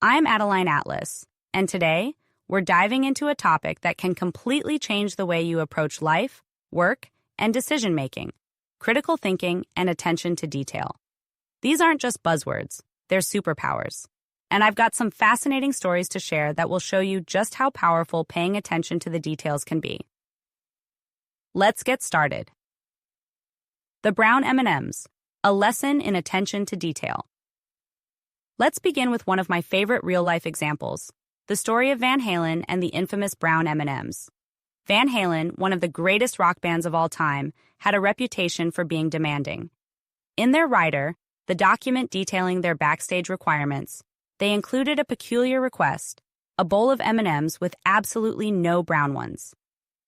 I'm Adeline Atlas, and today we're diving into a topic that can completely change the way you approach life, work, and decision-making: critical thinking and attention to detail. These aren't just buzzwords, they're superpowers. And I've got some fascinating stories to share that will show you just how powerful paying attention to the details can be. Let's get started. The brown M&Ms, a lesson in attention to detail. Let's begin with one of my favorite real-life examples, the story of Van Halen and the infamous brown M&Ms. Van Halen, one of the greatest rock bands of all time, had a reputation for being demanding. In their rider, the document detailing their backstage requirements, they included a peculiar request: a bowl of M&Ms with absolutely no brown ones.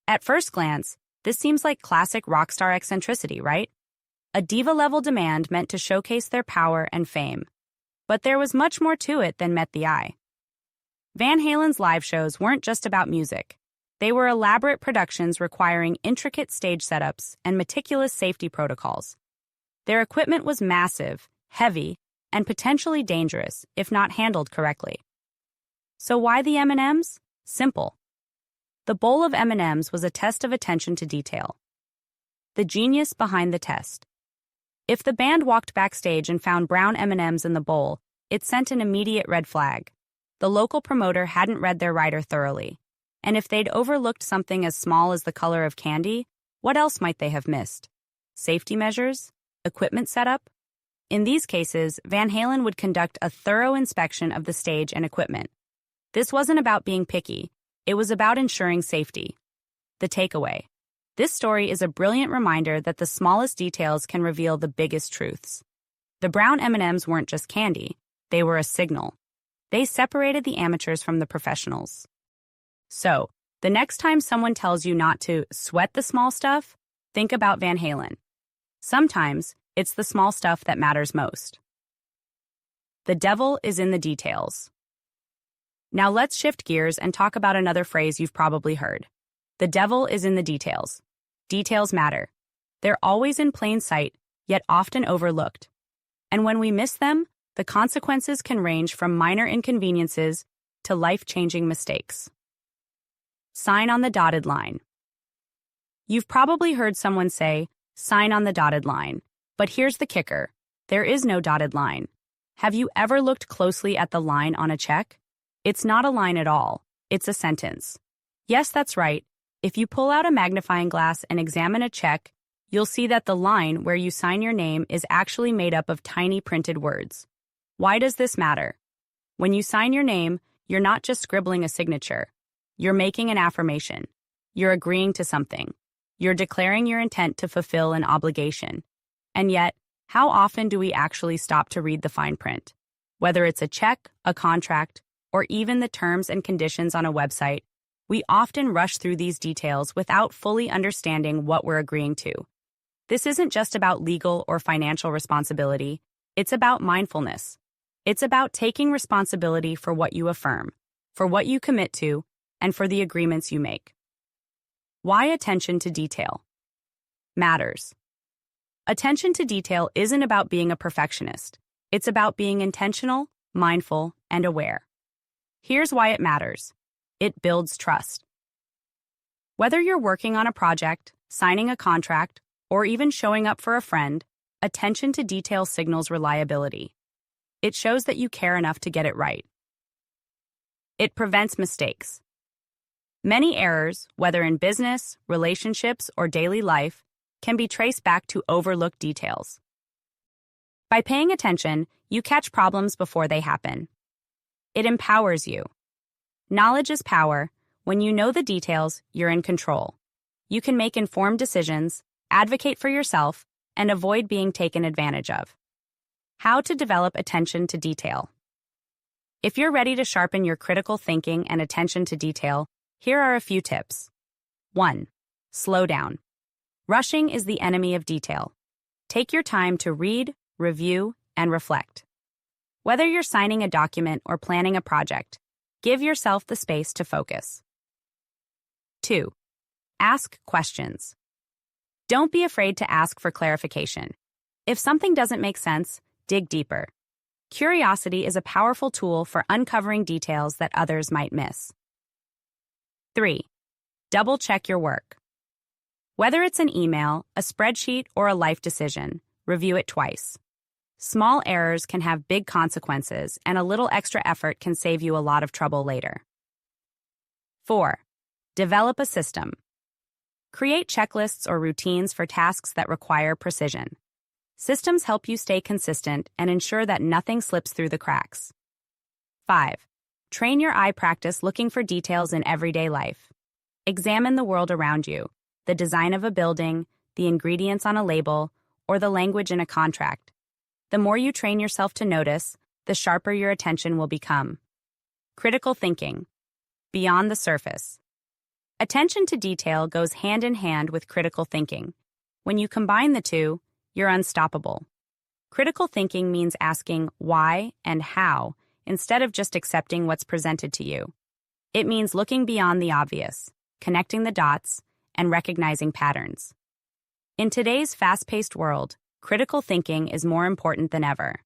At first glance, this seems like classic rock star eccentricity, right? A diva-level demand meant to showcase their power and fame. But there was much more to it than met the eye. Van Halen's live shows weren't just about music. They were elaborate productions requiring intricate stage setups and meticulous safety protocols. Their equipment was massive, heavy, and potentially dangerous if not handled correctly. So why the M&Ms? Simple. The bowl of M&Ms was a test of attention to detail. The genius behind the test. If the band walked backstage and found brown M&Ms in the bowl, it sent an immediate red flag. The local promoter hadn't read their rider thoroughly. And if they'd overlooked something as small as the color of candy, what else might they have missed? Safety measures? Equipment setup? In these cases, Van Halen would conduct a thorough inspection of the stage and equipment. This wasn't about being picky. It was about ensuring safety. The takeaway. This story is a brilliant reminder that the smallest details can reveal the biggest truths. The brown M&Ms weren't just candy. They were a signal. They separated the amateurs from the professionals. So, the next time someone tells you not to sweat the small stuff, think about Van Halen. Sometimes, it's the small stuff that matters most. The devil is in the details. Now let's shift gears and talk about another phrase you've probably heard. The devil is in the details. Details matter. They're always in plain sight, yet often overlooked. And when we miss them, the consequences can range from minor inconveniences to life-changing mistakes. Sign on the dotted line. You've probably heard someone say, "Sign on the dotted line." But here's the kicker. There is no dotted line. Have you ever looked closely at the line on a check? It's not a line at all. It's a sentence. Yes, that's right. If you pull out a magnifying glass and examine a check, you'll see that the line where you sign your name is actually made up of tiny printed words. Why does this matter? When you sign your name, you're not just scribbling a signature. You're making an affirmation. You're agreeing to something. You're declaring your intent to fulfill an obligation. And yet, how often do we actually stop to read the fine print? Whether it's a check, a contract, or even the terms and conditions on a website, we often rush through these details without fully understanding what we're agreeing to. This isn't just about legal or financial responsibility. It's about mindfulness. It's about taking responsibility for what you affirm, for what you commit to, and for the agreements you make. Why attention to detail matters? Attention to detail isn't about being a perfectionist. It's about being intentional, mindful, and aware. Here's why it matters. It builds trust. Whether you're working on a project, signing a contract, or even showing up for a friend, attention to detail signals reliability. It shows that you care enough to get it right. It prevents mistakes. Many errors, whether in business, relationships, or daily life, can be traced back to overlooked details. By paying attention, you catch problems before they happen. It empowers you. Knowledge is power. When you know the details, you're in control. You can make informed decisions, advocate for yourself, and avoid being taken advantage of. How to develop attention to detail. If you're ready to sharpen your critical thinking and attention to detail, here are a few tips. 1. Slow down. Rushing is the enemy of detail. Take your time to read, review, and reflect. Whether you're signing a document or planning a project, give yourself the space to focus. 2. Ask questions. Don't be afraid to ask for clarification. If something doesn't make sense, dig deeper. Curiosity is a powerful tool for uncovering details that others might miss. 3. Double-check your work. Whether it's an email, a spreadsheet, or a life decision, review it twice. Small errors can have big consequences, and a little extra effort can save you a lot of trouble later. 4. Develop a system. Create checklists or routines for tasks that require precision. Systems help you stay consistent and ensure that nothing slips through the cracks. 5. Train your eye practice looking for details in everyday life. Examine the world around you, the design of a building, the ingredients on a label, or the language in a contract. The more you train yourself to notice, the sharper your attention will become. Critical thinking. Beyond the surface. Attention to detail goes hand in hand with critical thinking. When you combine the two, you're unstoppable. Critical thinking means asking why and how instead of just accepting what's presented to you. It means looking beyond the obvious, connecting the dots, and recognizing patterns. In today's fast-paced world, critical thinking is more important than ever.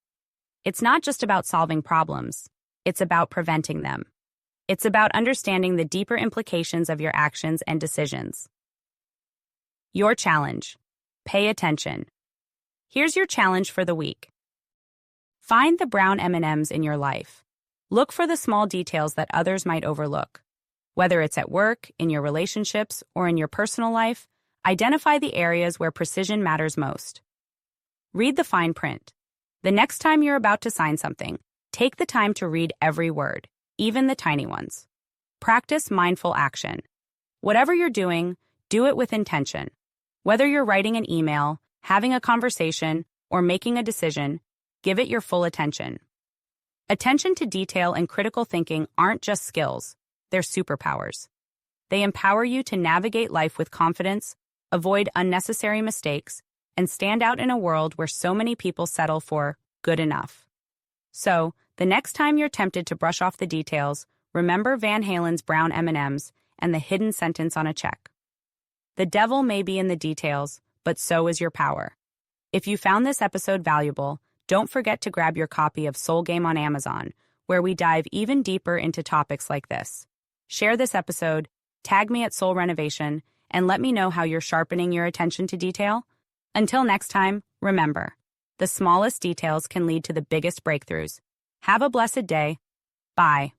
It's not just about solving problems, it's about preventing them. It's about understanding the deeper implications of your actions and decisions. Your challenge. Pay attention. Here's your challenge for the week. Find the brown M&Ms in your life. Look for the small details that others might overlook. Whether it's at work, in your relationships, or in your personal life, identify the areas where precision matters most. Read the fine print. The next time you're about to sign something, take the time to read every word, even the tiny ones. Practice mindful action. Whatever you're doing, do it with intention. Whether you're writing an email, having a conversation, or making a decision, give it your full attention. Attention to detail and critical thinking aren't just skills, they're superpowers. They empower you to navigate life with confidence, avoid unnecessary mistakes, and stand out in a world where so many people settle for good enough. So, the next time you're tempted to brush off the details, remember Van Halen's brown M&Ms and the hidden sentence on a check. The devil may be in the details, but so is your power. If you found this episode valuable, don't forget to grab your copy of Soul Game on Amazon, where we dive even deeper into topics like this. Share this episode, tag me at Soul Renovation, and let me know how you're sharpening your attention to detail. Until next time, remember, the smallest details can lead to the biggest breakthroughs. Have a blessed day. Bye.